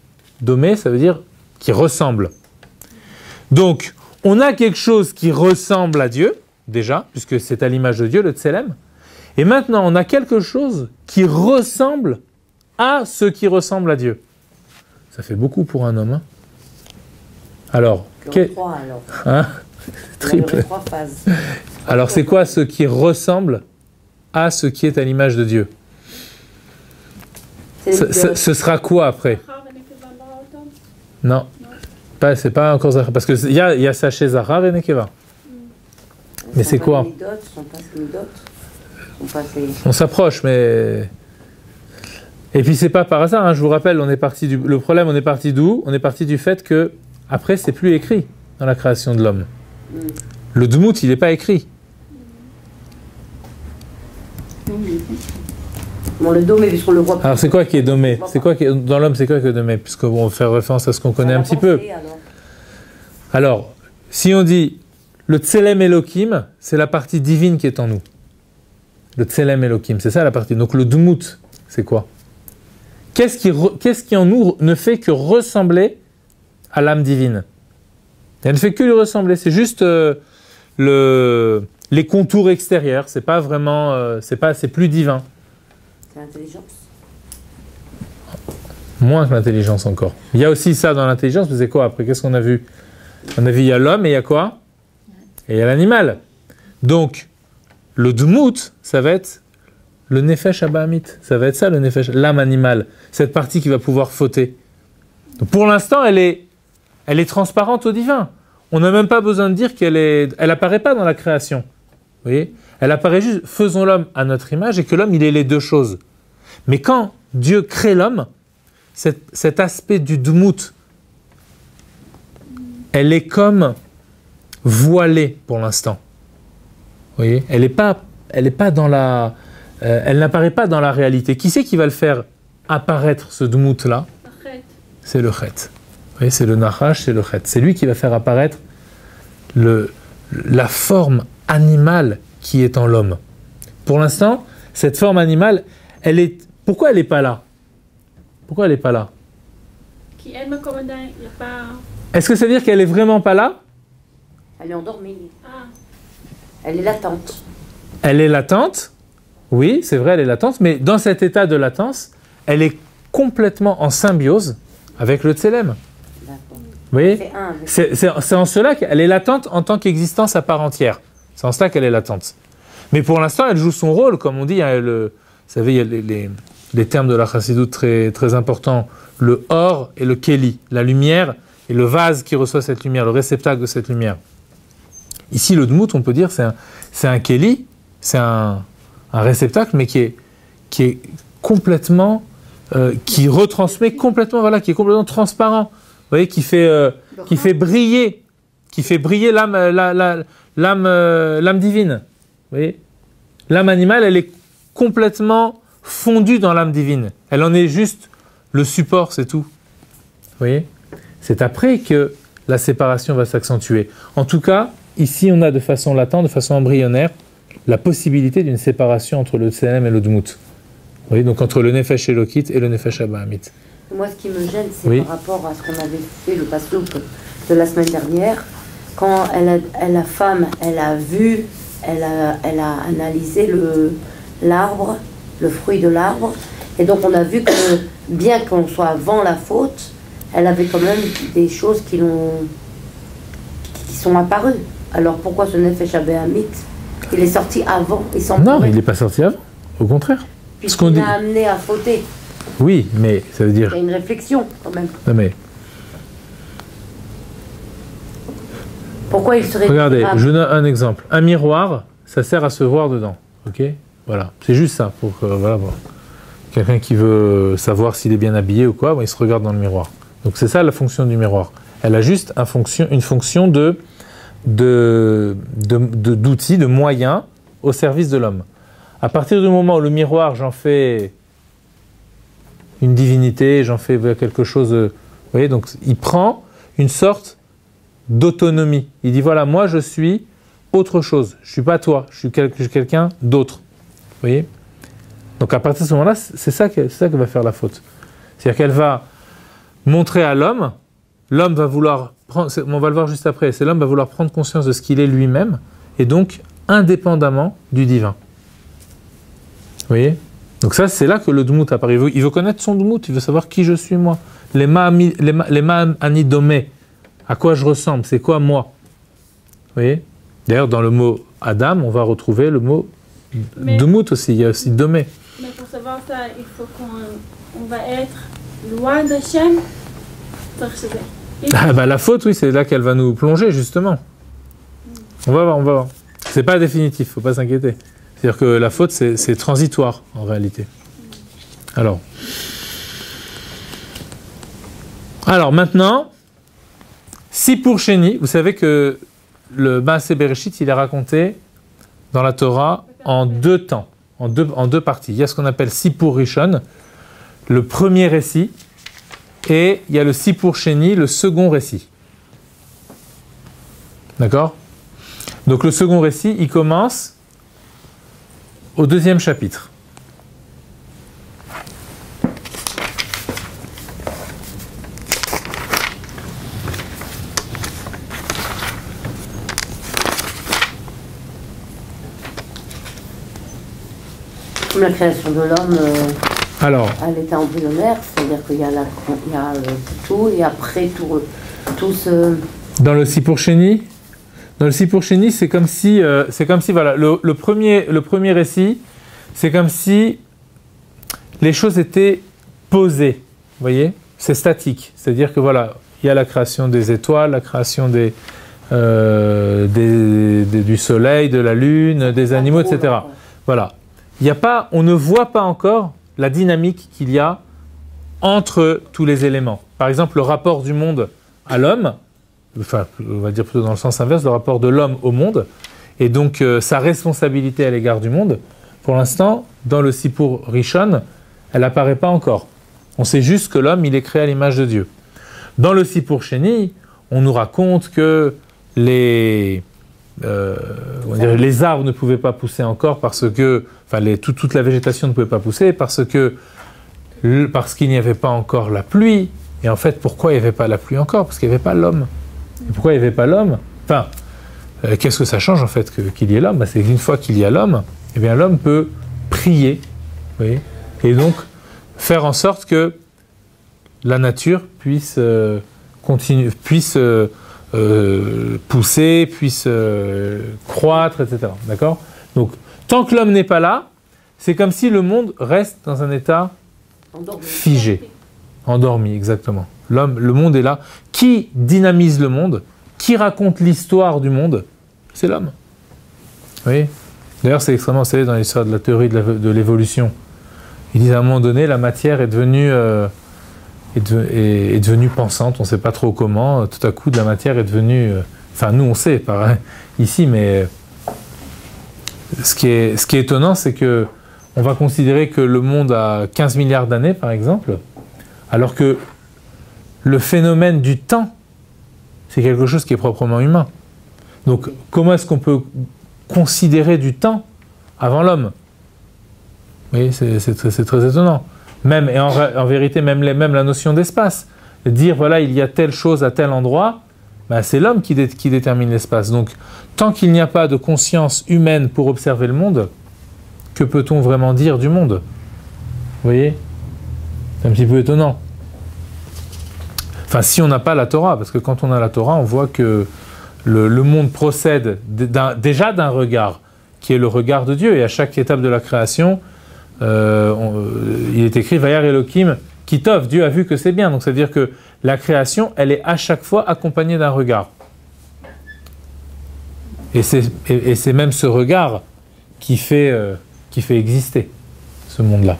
Domé, ça veut dire qui ressemble. Donc, on a quelque chose qui ressemble à Dieu, déjà, puisque c'est à l'image de Dieu, le Tselem. Et maintenant, on a quelque chose qui ressemble à ce qui ressemble à Dieu. Ça fait beaucoup pour un homme. Hein. Alors, trois, alors. Hein? triple. 3 phases. Alors c'est quoi ce qui ressemble à ce qui est à l'image de Dieu? Ce sera quoi après? Non, c'est pas encore Zahar. Parce qu'il y a ça chez Zahar et Nekeva. Mais c'est quoi? On s'approche, mais... Et puis c'est pas par hasard, hein, je vous rappelle, le problème, on est parti d'où? On est parti du fait que, après, c'est plus écrit dans la création de l'homme. Le Dmout, il n'est pas écrit. Bon, le domé, puisqu'on le voit. Alors c'est quoi qui est domé? C'est quoi dans l'homme, c'est quoi qui est domé? Puisqu'on va faire référence à ce qu'on connaît un petit peu. Alors, si on dit le Tselem Elohim, c'est la partie divine qui est en nous. Le Tselem Elohim, c'est ça la partie. Donc le Dmout, c'est quoi? Qu'est-ce qui en nous ne fait que ressembler à l'âme divine? Elle ne fait que lui ressembler. C'est juste les contours extérieurs. C'est pas vraiment, c'est plus divin. C'est l'intelligence. Moins que l'intelligence encore. Il y a aussi ça dans l'intelligence, mais c'est quoi après? Qu'est-ce qu'on a vu? On a vu il y a l'homme et il y a quoi? Et il y a l'animal. Donc, le Dmout, ça va être le Nefesh Abahamit. Ça va être ça le Nefesh, l'âme animale. Cette partie qui va pouvoir fauter. Donc, pour l'instant, elle est transparente au divin. On n'a même pas besoin de dire elle apparaît pas dans la création. Vous voyez? Elle apparaît juste, faisons l'homme à notre image et que l'homme, il est les deux choses. Mais quand Dieu crée l'homme, cet aspect du Dmout, elle est comme voilée pour l'instant. Vous voyez? Elle n'apparaît pas dans la réalité. Qui c'est qui va le faire apparaître, ce Dmout-là? C'est le Chet. Vous voyez, c'est le Nachash, c'est le Chet. C'est lui qui va faire apparaître la forme animale qui est en l'homme. Pour l'instant, cette forme animale, pourquoi elle n'est pas là? Pourquoi elle n'est pas là? Est-ce que ça veut dire qu'elle n'est vraiment pas là? Elle est endormie. Elle est latente. Elle est latente, oui, c'est vrai, elle est latente, mais dans cet état de latence, elle est complètement en symbiose avec le Tselem. Vous voyez? C'est en cela qu'elle est latente en tant qu'existence à part entière. C'est en cela qu'elle est latente. Mais pour l'instant, elle joue son rôle, comme on dit. Hein, vous savez, il y a les termes de la Chassidoute très, très importants. Le or et le keli, la lumière et le vase qui reçoit cette lumière, le réceptacle de cette lumière. Ici, le Dmout, on peut dire, c'est un keli, c'est un réceptacle, mais qui est complètement, qui retransmet complètement, voilà, qui est complètement transparent. Vous voyez, qui fait briller l'âme divine. Vous voyez, l'âme animale, elle est complètement fondue dans l'âme divine. Elle en est juste le support, c'est tout. Vous voyez, c'est après que la séparation va s'accentuer. En tout cas, ici, on a de façon latente, de façon embryonnaire, la possibilité d'une séparation entre le Tselem et le Dmout. Vous voyez, donc entre le Nefesh Elokit et le Nefesh Abahamit. Moi, ce qui me gêne, c'est par rapport à ce qu'on avait fait, le passouk de la semaine dernière, quand la femme, elle a vu, elle a analysé l'arbre, le fruit de l'arbre, et donc on a vu que, bien qu'on soit avant la faute, elle avait quand même des choses qui sont apparues. Alors pourquoi ce Nefesh Abahamit, il est sorti avant? Non, il n'est pas sorti avant, au contraire. Puisqu'il l'a amené à fauter. Oui, mais ça veut dire... Il y a une réflexion, quand même. Non, mais... Pourquoi il serait... Regardez, je donne un exemple. Un miroir, ça sert à se voir dedans. Ok? Voilà. C'est juste ça. Pour que, voilà, bon. Quelqu'un qui veut savoir s'il est bien habillé ou quoi, bon, il se regarde dans le miroir. Donc c'est ça la fonction du miroir. Elle a juste une fonction d'outil, de moyen au service de l'homme. À partir du moment où le miroir, j'en fais une divinité, j'en fais quelque chose... vous voyez, donc il prend une sorte d'autonomie. Il dit, voilà, moi je suis autre chose. Je ne suis pas toi, je suis quelqu'un d'autre. Vous voyez? Donc à partir de ce moment-là, c'est ça que va faire la faute. C'est-à-dire qu'elle va montrer à l'homme va vouloir prendre... On va le voir juste après. C'est l'homme va vouloir prendre conscience de ce qu'il est lui-même, et donc indépendamment du divin. Vous voyez? Donc ça, c'est là que le Dmout apparaît. Il veut connaître son Dmout, il veut savoir qui je suis moi. Les Ma'anidomé, à quoi je ressemble, c'est quoi moi? Vous voyez. D'ailleurs, dans le mot Adam, on va retrouver le mot Dumut aussi, il y a aussi Domé. Mais pour savoir ça, il faut qu'on va être loin d'Hachem. Ah bah la faute, oui, c'est là qu'elle va nous plonger, justement. On va voir. C'est pas définitif, faut pas s'inquiéter. C'est-à-dire que la faute, c'est transitoire, en réalité. Alors maintenant, Sipur Sheni, vous savez que le Maaseh Bereshit, il est raconté dans la Torah en deux temps, en deux parties. Il y a ce qu'on appelle Sipur Rishon, le premier récit, et il y a le Sipur Sheni, le second récit. D'accord? Donc le second récit, il commence au 2e chapitre. Comme la création de l'homme à l'état embryonnaire, c'est-à-dire qu'il y a tout et après tout ce... Dans le Sipur Sheni, c'est comme si voilà, le premier récit, c'est comme si les choses étaient posées, vous voyez, c'est statique, c'est-à-dire que voilà, il y a la création des étoiles, la création du soleil, de la lune, des animaux, etc. Voilà. On ne voit pas encore la dynamique qu'il y a entre tous les éléments. Par exemple, le rapport du monde à l'homme, enfin, on va dire plutôt dans le sens inverse, le rapport de l'homme au monde, et donc sa responsabilité à l'égard du monde, pour l'instant, dans le Sipur Rishon, elle n'apparaît pas encore. On sait juste que l'homme, il est créé à l'image de Dieu. Dans le Sipur Sheni, on nous raconte que les arbres ne pouvaient pas pousser encore parce que, enfin, toute la végétation ne pouvait pas pousser parce qu'il n'y avait pas encore la pluie. Et en fait, pourquoi il n'y avait pas la pluie encore? Parce qu'il n'y avait pas l'homme. Et pourquoi il n'y avait pas l'homme? Enfin, qu'est-ce que ça change en fait qu'il y ait l'homme? C'est qu'une fois qu'il y a l'homme, eh bien l'homme peut prier, vous voyez, et donc faire en sorte que la nature puisse pousser, puisse croître, etc. D'accord? Donc, tant que l'homme n'est pas là, c'est comme si le monde reste dans un état figé. Endormi, exactement. Le monde est là. Qui dynamise le monde? Qui raconte l'histoire du monde? C'est l'homme. Vous voyez? D'ailleurs, c'est extrêmement, vous savez, dans l'histoire de la théorie de l'évolution. Ils disent à un moment donné, la matière est devenue pensante, on ne sait pas trop comment. Tout à coup, de la matière est devenue... Enfin, nous, on sait, pareil, ici, mais ce qui est étonnant, c'est que on va considérer que le monde a 15 milliards d'années, par exemple, alors que le phénomène du temps, c'est quelque chose qui est proprement humain. Donc, comment est-ce qu'on peut considérer du temps avant l'homme? Oui, c'est très étonnant. Même, et en vérité, même la notion d'espace. Dire, voilà, il y a telle chose à tel endroit, ben, c'est l'homme qui détermine l'espace. Donc, tant qu'il n'y a pas de conscience humaine pour observer le monde, que peut-on vraiment dire du monde? Vous voyez? C'est un petit peu étonnant. Enfin, si on n'a pas la Torah, parce que quand on a la Torah, on voit que le monde procède déjà d'un regard, qui est le regard de Dieu. Et à chaque étape de la création, il est écrit « Vayar Elohim Kitov », Dieu a vu que c'est bien. Donc, c'est-à-dire que la création, elle est à chaque fois accompagnée d'un regard. Et c'est même ce regard qui fait exister ce monde-là.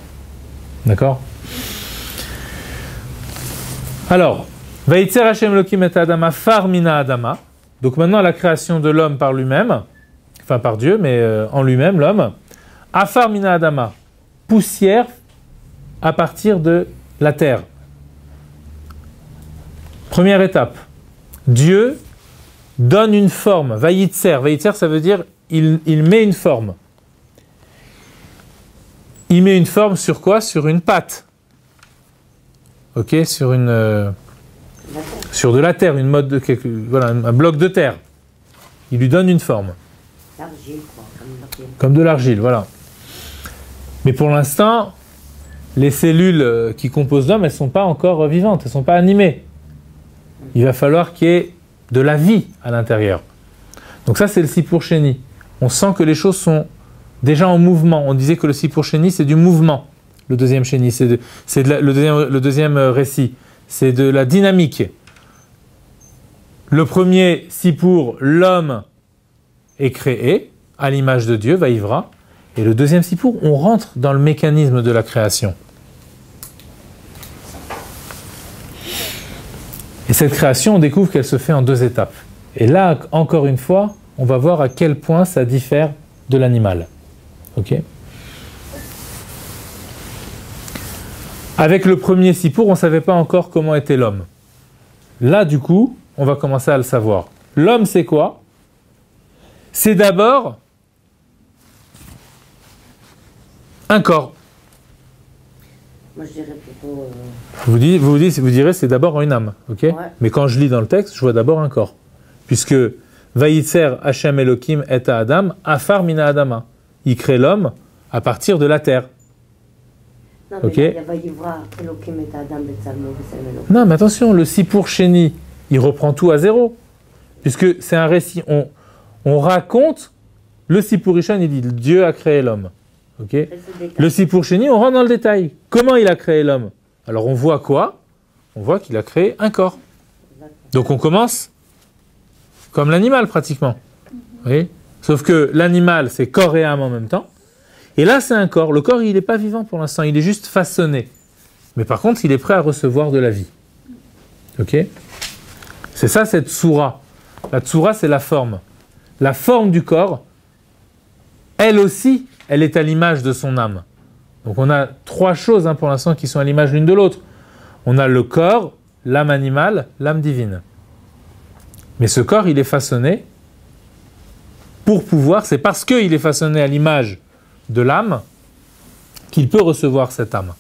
D'accord? Alors, Vayitzer Hashem Elohim et Adama far mina Adama. Donc maintenant, la création de l'homme par lui-même, enfin par Dieu, mais en lui-même, l'homme. Afar mina Adama, poussière à partir de la terre. Première étape. Dieu donne une forme. Vayitzer. Vayitzer, ça veut dire il met une forme. Il met une forme sur quoi? Sur une pâte. Ok, sur de la terre, voilà, un bloc de terre. Il lui donne une forme. L'argile, quoi, comme de l'argile, voilà. Mais pour l'instant, les cellules qui composent l'homme, elles ne sont pas encore vivantes, elles ne sont pas animées. Il va falloir qu'il y ait de la vie à l'intérieur. Donc ça, c'est le Sipur Sheni. On sent que les choses sont déjà en mouvement. On disait que le Sipur Sheni, c'est du mouvement. Le deuxième Sheni, le deuxième récit. C'est de la dynamique. Le premier Sipur, l'homme est créé à l'image de Dieu, Vaïvra. Et le deuxième Sipur, on rentre dans le mécanisme de la création. Et cette création, on découvre qu'elle se fait en 2 étapes. Et là, encore une fois, on va voir à quel point ça diffère de l'animal. Ok ? Avec le premier Sipur, on ne savait pas encore comment était l'homme. Là, du coup, on va commencer à le savoir. L'homme, c'est quoi ? C'est d'abord un corps. Moi, je dirais plutôt... Vous direz, c'est d'abord une âme. Okay ? Ouais. Mais quand je lis dans le texte, je vois d'abord un corps. Puisque Vayitzer Hashem Elohim et Adam, Afar Mina Adama. Il crée l'homme à partir de la terre. Non, mais Okay. il va y voir Elohim et Adam, Betsalmo, Betsalmo. Non, mais attention, le Sipur Sheni, il reprend tout à zéro. Puisque c'est un récit, on raconte le Sipur Rishon, il dit Dieu a créé l'homme. Okay. Le Sipur Sheni, on rentre dans le détail. Comment il a créé l'homme? Alors on voit quoi? On voit qu'il a créé un corps. Donc on commence comme l'animal pratiquement. Oui. Sauf que l'animal, c'est corps et âme en même temps. Et là, c'est un corps. Le corps, il n'est pas vivant pour l'instant, il est juste façonné. Mais par contre, il est prêt à recevoir de la vie. Ok? C'est ça, cette tsura. La tsura, c'est la forme. La forme du corps, elle aussi, elle est à l'image de son âme. Donc on a 3 choses pour l'instant qui sont à l'image l'une de l'autre. On a le corps, l'âme animale, l'âme divine. Mais ce corps, il est façonné pour pouvoir, c'est parce qu'il est façonné à l'image de l'âme qu'il peut recevoir cette âme.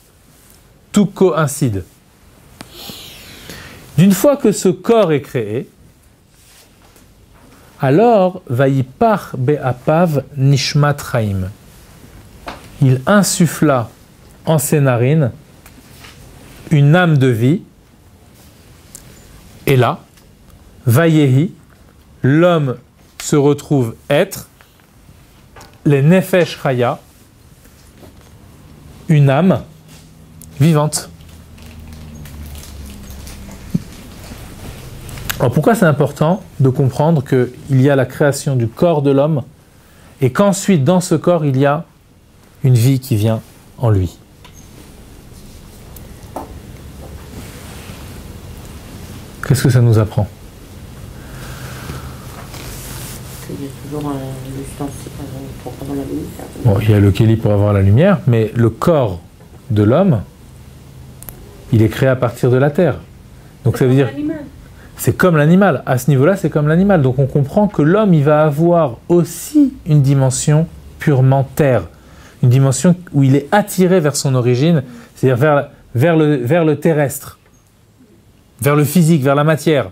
Tout coïncide. D'une fois que ce corps est créé, alors Vayipach be'apav nishmat chaim. Il insuffla en ses narines une âme de vie. Et là, Vayehi, l'homme se retrouve être les nefesh chaya, une âme vivante. Alors pourquoi c'est important de comprendre qu'il y a la création du corps de l'homme et qu'ensuite dans ce corps il y a une vie qui vient en lui. Qu'est-ce que ça nous apprend? Il y a toujours l'ustensile pour avoir la lumière. Bon, il y a le kéli pour avoir la lumière, mais le corps de l'homme, il est créé à partir de la terre. Donc ça veut dire... C'est comme l'animal. À ce niveau-là, c'est comme l'animal. Donc on comprend que l'homme, il va avoir aussi une dimension purement terre. Une dimension où il est attiré vers son origine, c'est-à-dire vers le terrestre, vers le physique, vers la matière.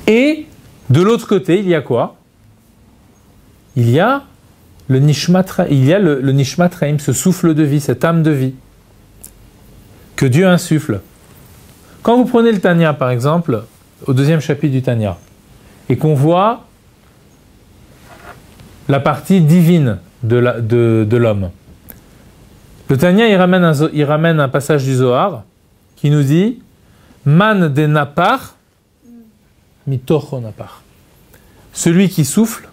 Et de l'autre côté, il y a quoi? Il y a le Nishmat Chaim, ce souffle de vie, cette âme de vie que Dieu insuffle. Quand vous prenez le Tanya, par exemple, au 2e chapitre du Tanya, et qu'on voit la partie divine de l'homme, le Tanya, il ramène un passage du Zohar qui nous dit « Man de napar, mitocho napar ». Celui qui souffle,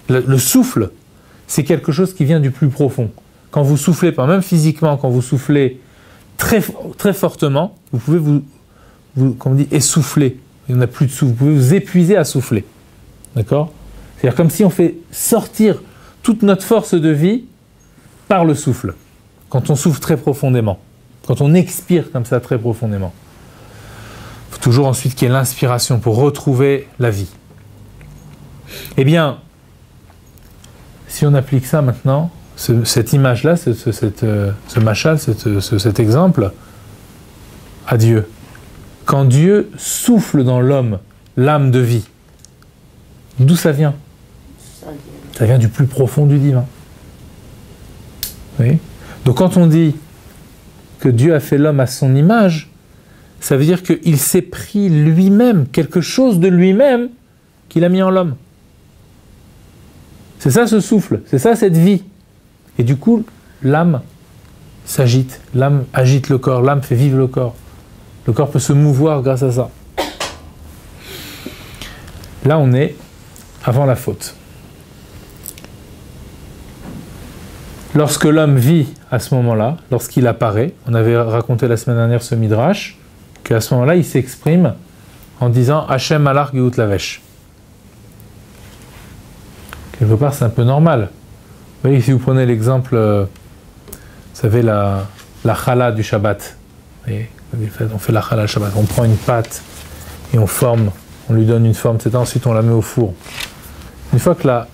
le souffle, c'est quelque chose qui vient du plus profond. Quand vous soufflez, même physiquement, quand vous soufflez très, très fortement, vous pouvez comme on dit, essouffler. Il n'y en a plus de souffle. Vous pouvez vous épuiser à souffler. D'accord? C'est-à-dire comme si on fait sortir toute notre force de vie par le souffle. Quand on souffle très profondément. Quand on expire comme ça très profondément. Il faut toujours ensuite qu'il y ait l'inspiration pour retrouver la vie. Eh bien, si on applique ça maintenant, cette image-là, ce machal, cet exemple, à Dieu. Quand Dieu souffle dans l'homme l'âme de vie, d'où ça vient? Ça vient du plus profond du divin. Oui. Donc quand on dit que Dieu a fait l'homme à son image, ça veut dire qu'il s'est pris lui-même, quelque chose de lui-même qu'il a mis en l'homme. C'est ça ce souffle, c'est ça cette vie. Et du coup, l'âme s'agite, l'âme agite le corps, l'âme fait vivre le corps. Le corps peut se mouvoir grâce à ça. Là, on est avant la faute. Lorsque l'homme vit à ce moment-là, lorsqu'il apparaît, on avait raconté la semaine dernière ce midrash, qu'à ce moment-là, il s'exprime en disant « Hachem alach geut lavesh ». Quelque part, c'est un peu normal. Vous voyez, si vous prenez l'exemple, vous savez, la challah du Shabbat. Vous voyez, on fait la challah le Shabbat. On prend une pâte et on forme, on lui donne une forme, etc. Ensuite, on la met au four. Une fois que la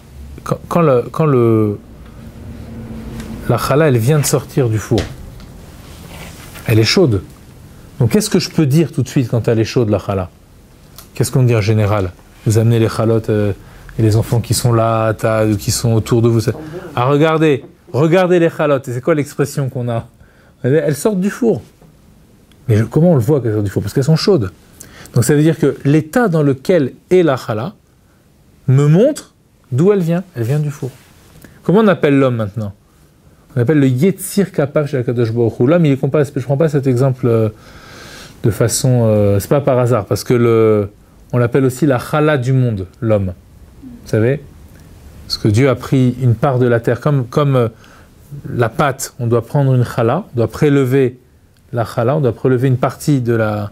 challah, elle vient de sortir du four, elle est chaude. Donc, qu'est-ce que je peux dire tout de suite quand elle est chaude, la challah? Qu'est-ce qu'on dit en général? Vous amenez les chalotes et les enfants qui sont là, qui sont autour de vous. Ah, regardez les chalotes. Et c'est quoi l'expression qu'on a? Elles sortent du four. Mais comment on le voit qu'elles sortent du four? Parce qu'elles sont chaudes. Donc, ça veut dire que l'état dans lequel est la challah me montre d'où elle vient. Elle vient du four. Comment on appelle l'homme maintenant? On appelle le Yetzir Kapav chez Akadosh Baruch Hu. L'homme, je ne prends pas cet exemple de façon... c'est pas par hasard, parce que on l'appelle aussi la challah du monde, l'homme. Vous savez? Parce que Dieu a pris une part de la terre. Comme la pâte, on doit prendre une challah, on doit prélever la challah, on doit prélever une partie de la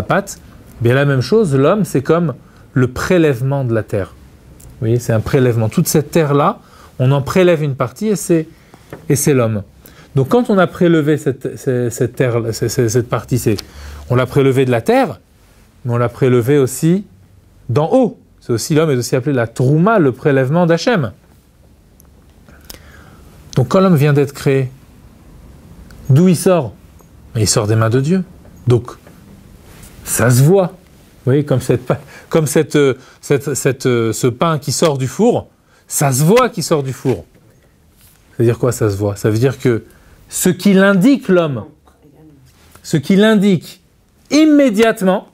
pâte. Bien la même chose, l'homme, c'est comme le prélèvement de la terre. Vous voyez, c'est un prélèvement. Toute cette terre-là, on en prélève une partie et c'est l'homme. Donc quand on a prélevé cette terre, cette partie, on l'a prélevé de la terre, mais on l'a prélevé aussi d'en haut. C'est aussi, l'homme est aussi appelé la trouma, le prélèvement d'Hachem. Donc quand l'homme vient d'être créé, d'où il sort? Il sort des mains de Dieu. Donc ça se voit. Vous voyez, comme ce pain qui sort du four, ça se voit qu'il sort du four. Ça veut dire quoi, ça se voit? Ça veut dire que ce qui l'indique l'homme, ce qui l'indique immédiatement,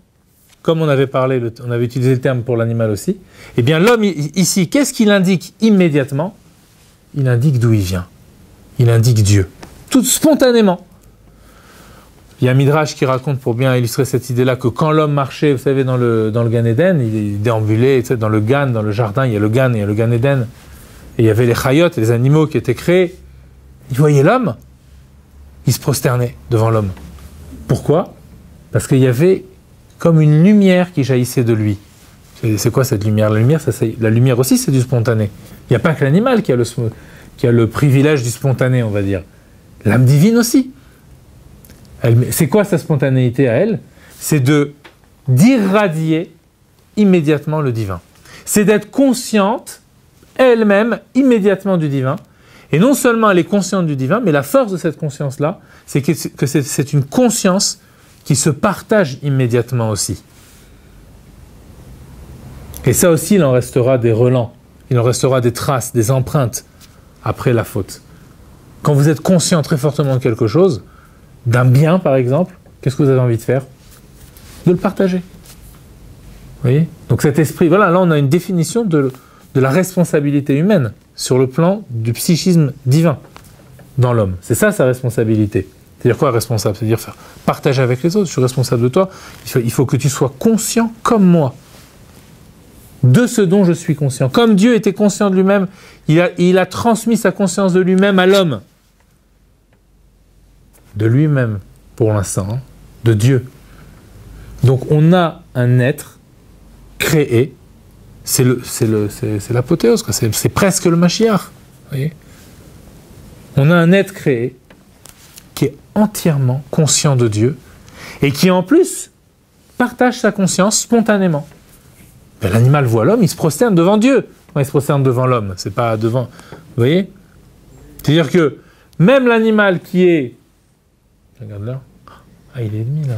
comme on avait parlé, on avait utilisé le terme pour l'animal aussi, eh bien l'homme ici, qu'est-ce qu'il indique immédiatement? Il indique d'où il vient. Il indique Dieu. Tout spontanément. Il y a un midrash qui raconte, pour bien illustrer cette idée-là, que quand l'homme marchait, vous savez, dans le Gan Eden, il déambulait, etc., dans le Gan, dans le jardin, il y a le Gan et il y a le Gan Eden. Et il y avait les chayot, les animaux qui étaient créés. Il voyait l'homme, il se prosternait devant l'homme. Pourquoi? Parce qu'il y avait comme une lumière qui jaillissait de lui. C'est quoi cette lumière? La lumière aussi, c'est du spontané. Il n'y a pas que l'animal qui a le privilège du spontané, on va dire. L'âme divine aussi. C'est quoi sa spontanéité à elle? C'est d'irradier immédiatement le divin. C'est d'être consciente elle-même immédiatement du divin. Et non seulement elle est consciente du divin, mais la force de cette conscience-là, c'est que c'est une conscience qui se partage immédiatement aussi. Et ça aussi, il en restera des relents, il en restera des traces, des empreintes après la faute. Quand vous êtes conscient très fortement de quelque chose, d'un bien par exemple, qu'est-ce que vous avez envie de faire? De le partager. Vous voyez? Donc cet esprit, voilà, là on a une définition de la responsabilité humaine sur le plan du psychisme divin dans l'homme. C'est ça sa responsabilité. C'est-à-dire quoi responsable? C'est-à-dire faire partager avec les autres. Je suis responsable de toi. Il faut que tu sois conscient comme moi de ce dont je suis conscient. Comme Dieu était conscient de lui-même, il a transmis sa conscience de lui-même à l'homme. De lui-même, pour l'instant, hein, de Dieu. Donc on a un être créé, c'est l'apothéose, c'est presque le Mashiach. Vous voyez? On a un être créé qui est entièrement conscient de Dieu et qui en plus partage sa conscience spontanément. Ben, l'animal voit l'homme, il se prosterne devant Dieu. Quand il se prosterne devant l'homme, c'est pas devant... Vous voyez? C'est-à-dire que même l'animal qui est... Regarde là. Ah, il est demi là.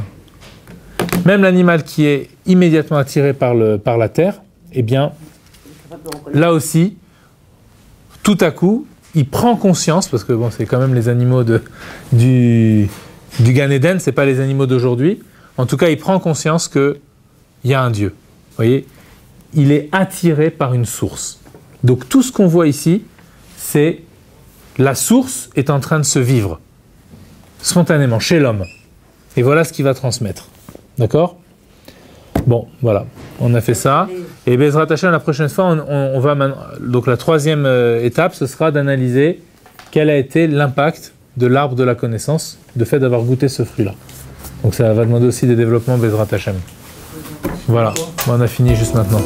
Même l'animal qui est immédiatement attiré par la terre, eh bien, là aussi, tout à coup, il prend conscience, parce que bon, c'est quand même les animaux du Gan Eden, c'est pas les animaux d'aujourd'hui. En tout cas, il prend conscience qu'il y a un Dieu. Vous voyez, il est attiré par une source. Donc tout ce qu'on voit ici, c'est la source est en train de se vivre spontanément chez l'homme. Et voilà ce qu'il va transmettre. D'accord ? Bon, voilà, on a fait ça. Et Bezrat Hashem, la prochaine fois, on va maintenant. Donc la troisième étape, ce sera d'analyser quel a été l'impact de l'arbre de la connaissance, de fait d'avoir goûté ce fruit-là. Donc ça va demander aussi des développements Bezrat Hashem. Voilà, on a fini juste maintenant.